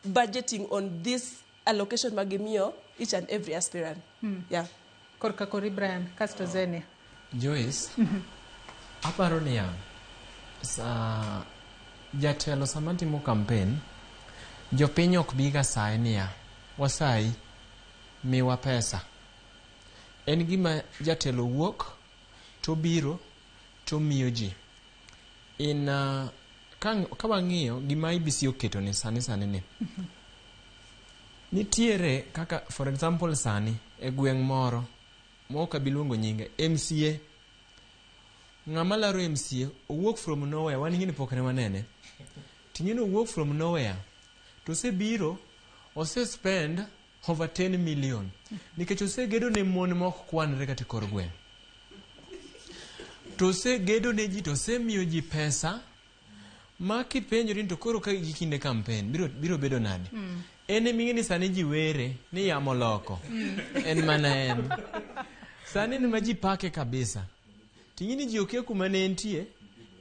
budgeting on this allocation magimio each and every aspirant. Yeah. Korka kori Brian, Castro Zenia. Joyce, aparo niya, sa jatelo sama timo campaign, jopiny ok biga sae niya, wasai, miwa pesa. En gima jatelo wuok, to biro, to miyo ji. Ka wang'iyo gima IBC oketo ni sani ni. Nitiere kaka, for example sani, e gweng' moro, moka biluongo nyinge, MCA. Ng'ama laro MCA, owuok from nowhere, wan ingini pokne manene. Tinyino owuok from nowhere, to se biro, ose spend over 10 million. Nikech ose gedo ne mon mok kwanre kata kor gweng'. To se gedo ne ji, to se miyo ji pesa, ma kipenjori to koro ka gikinde campaign, biro bedo nade. Ene mingini sani ji were, ni yamo loko. En mana en. Sani ni maji pake kabisa. Tingini ji okia kumane entie,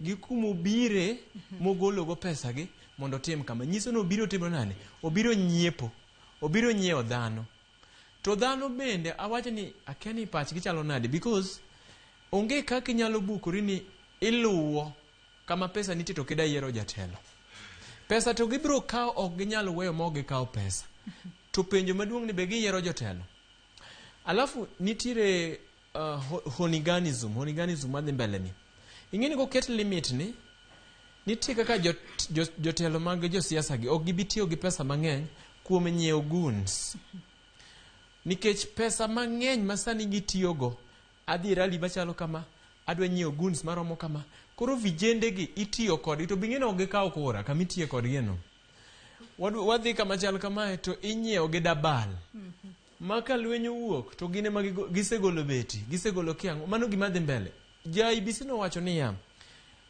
gikumu bire, mogolo go pesa gi, mondo tim kama. Nyiso no obiro timo nane, obiro nyiepo, obiro nyiewo dhano. To dhano bende, awache ni akeni pach gichalo nade, because onge kaki nyalo bukuri ni iluwo, kama pesa niti to kida yiero jatelo. Pesa to gibiro kao ok ginyalo weyo mogi kao pesa. To penjo maduong' ni be giyiero jotelo. Alafu nitire honiganism madhi mbele ni. Ingini ko ket limit ni, nitie kaka jotelo mag josiasa gi ok gibitiyo gi pesa mang'eny kuom nyiewo goons. Nikech pesa mang'eny masani gitiyogo, adhi rali machalo kama, adwa nyiewo goons maromo kama, koro vijende gi itiyo kod, to bing'ino ok gikawo kura kama itiye kod gieno. Wadhi kama chalo kama to inyiewo gi dabal. Maka lwenyo wuok, to gine ma gisegolo beti, gisegolo kiang'o, mano gima dhi mbele. Ja IBC no wacho ni ya,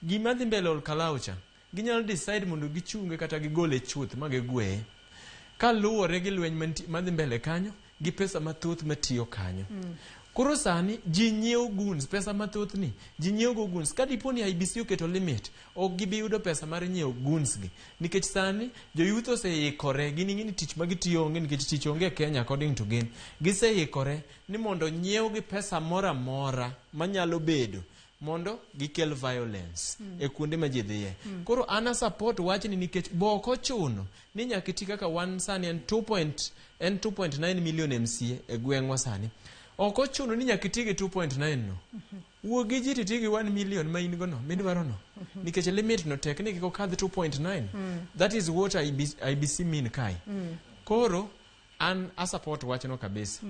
gima dhi mbele ol kalaucha, ginyalo decide mondo gichunge kata gigole chuth magigwe. Ka luwore gi lweny madhi mbele kanyo, gi pesa mathoth matiyo kanyo. Koro sani, ji nyiewo goons, pesa mathoth ni, ji nyiewo go goons. Ka dipo ni IBC oketo limit, ok gibi yudo pesa mar nyiewo goons gi. Nikech sani, joyuth oseikore, gini ngini tich magitiyo onge, nikech tich onge Kenya according to gin. Giseikore, ni mondo nyiewo gi pesa mora mora, manyalo bedo, mondo gikel violence, e kuonde majidhiye. Koro ana support wachi ni nikech boko chuno, ni nyakiti kaka one sani en 2.9 million MCA e gweng'wa sani. Oko chuno ni nyakitigi 2.9 no. Uogi ji titigi 1 million ma in gono, midwaro no. Nikech limit no tekniki ko kadhi 2.9. That is what IBC mean kai. Koro, an a support wacho no kabisa.